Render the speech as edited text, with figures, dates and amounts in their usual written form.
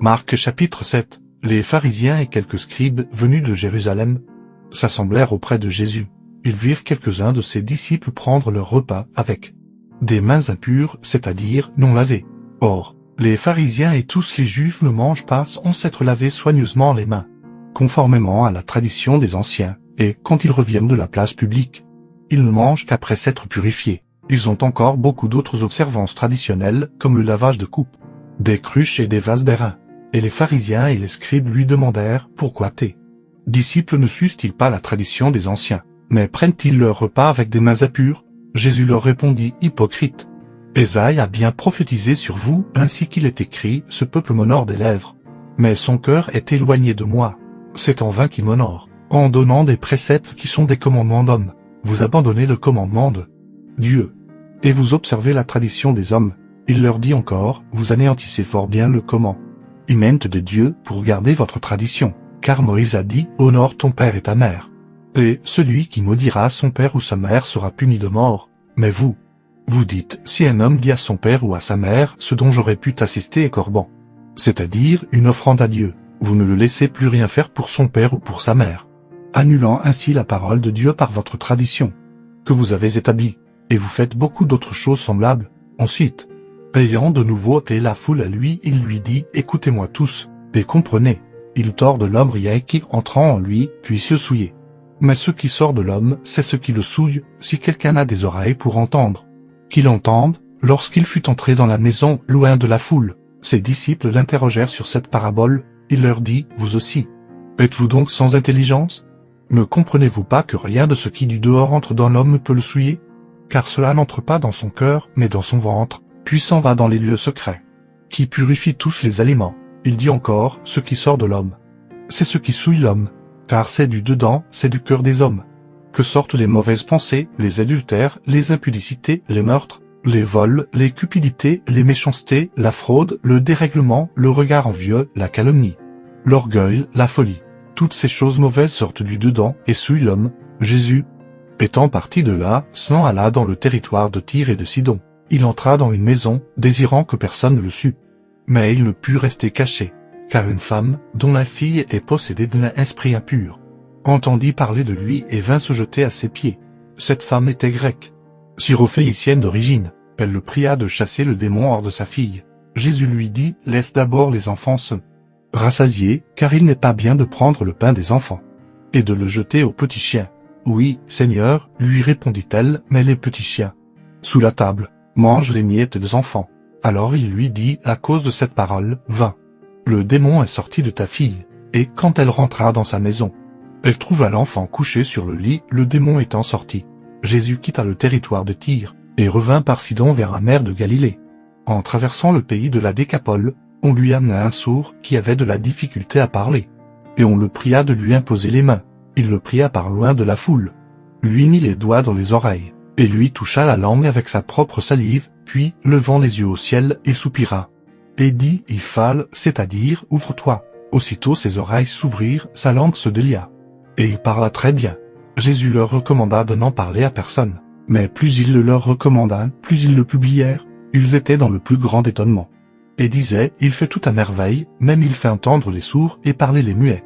Marc chapitre 7. Les pharisiens et quelques scribes venus de Jérusalem s'assemblèrent auprès de Jésus. Ils virent quelques-uns de ses disciples prendre leur repas avec des mains impures, c'est-à-dire non lavées. Or, les pharisiens et tous les juifs ne mangent pas sans s'être lavés soigneusement les mains, conformément à la tradition des anciens, et quand ils reviennent de la place publique, ils ne mangent qu'après s'être purifiés. Ils ont encore beaucoup d'autres observances traditionnelles, comme le lavage de coupes, des cruches et des vases d'airain. Et les pharisiens et les scribes lui demandèrent, pourquoi tes disciples ne suivent-ils pas la tradition des anciens, mais prennent-ils leur repas avec des mains impures? Jésus leur répondit, hypocrite. Ésaïe a bien prophétisé sur vous, ainsi qu'il est écrit, ce peuple m'honore des lèvres, mais son cœur est éloigné de moi. C'est en vain qu'il m'honore, en donnant des préceptes qui sont des commandements d'hommes. Vous abandonnez le commandement de Dieu, et vous observez la tradition des hommes. Il leur dit encore, vous anéantissez fort bien le commandement de Dieu pour garder votre tradition, car Moïse a dit, honore ton père et ta mère. Et celui qui maudira son père ou sa mère sera puni de mort. Mais vous dites, si un homme dit à son père ou à sa mère, ce dont j'aurais pu t'assister est corban, c'est-à-dire une offrande à Dieu, vous ne le laissez plus rien faire pour son père ou pour sa mère, annulant ainsi la parole de Dieu par votre tradition, que vous avez établie, et vous faites beaucoup d'autres choses semblables. Ensuite, ayant de nouveau appelé la foule à lui, il lui dit, écoutez-moi tous, et comprenez, il tord de l'homme rien qui, entrant en lui, puisse se souiller. Mais ce qui sort de l'homme, c'est ce qui le souille. Si quelqu'un a des oreilles pour entendre, qu'il entende. Lorsqu'il fut entré dans la maison, loin de la foule, ses disciples l'interrogèrent sur cette parabole. Il leur dit, vous aussi, êtes-vous donc sans intelligence? Ne comprenez-vous pas que rien de ce qui du dehors entre dans l'homme peut le souiller? Car cela n'entre pas dans son cœur, mais dans son ventre, puis s'en va dans les lieux secrets, qui purifie tous les aliments. Il dit encore, ce qui sort de l'homme, c'est ce qui souille l'homme, car c'est du dedans, c'est du cœur des hommes, que sortent les mauvaises pensées, les adultères, les impudicités, les meurtres, les vols, les cupidités, les méchancetés, la fraude, le dérèglement, le regard envieux, la calomnie, l'orgueil, la folie. Toutes ces choses mauvaises sortent du dedans et souillent l'homme. Jésus, étant parti de là, s'en alla dans le territoire de Tyr et de Sidon. Il entra dans une maison, désirant que personne ne le sût. Mais il ne put rester caché, car une femme, dont la fille était possédée d'un esprit impur, entendit parler de lui et vint se jeter à ses pieds. Cette femme était grecque, syrophénicienne d'origine. Elle le pria de chasser le démon hors de sa fille. Jésus lui dit, laisse d'abord les enfants se rassasier, car il n'est pas bien de prendre le pain des enfants et de le jeter aux petits chiens. Oui, Seigneur, lui répondit-elle, mais les petits chiens, sous la table, mangent les miettes des enfants. Alors il lui dit, à cause de cette parole, va. Le démon est sorti de ta fille. Et quand elle rentra dans sa maison, elle trouva l'enfant couché sur le lit, le démon étant sorti. Jésus quitta le territoire de Tyr, et revint par Sidon vers la mer de Galilée. En traversant le pays de la Décapole, on lui amena un sourd qui avait de la difficulté à parler. Et on le pria de lui imposer les mains. Il le pria par loin de la foule, lui mit les doigts dans les oreilles, et lui toucha la langue avec sa propre salive, puis, levant les yeux au ciel, il soupira, et dit, Iphale, c'est-à-dire, ouvre-toi. Aussitôt ses oreilles s'ouvrirent, sa langue se délia, et il parla très bien. Jésus leur recommanda de n'en parler à personne, mais plus il le leur recommanda, plus ils le publièrent. Ils étaient dans le plus grand étonnement, et disaient, il fait tout à merveille, même il fait entendre les sourds et parler les muets.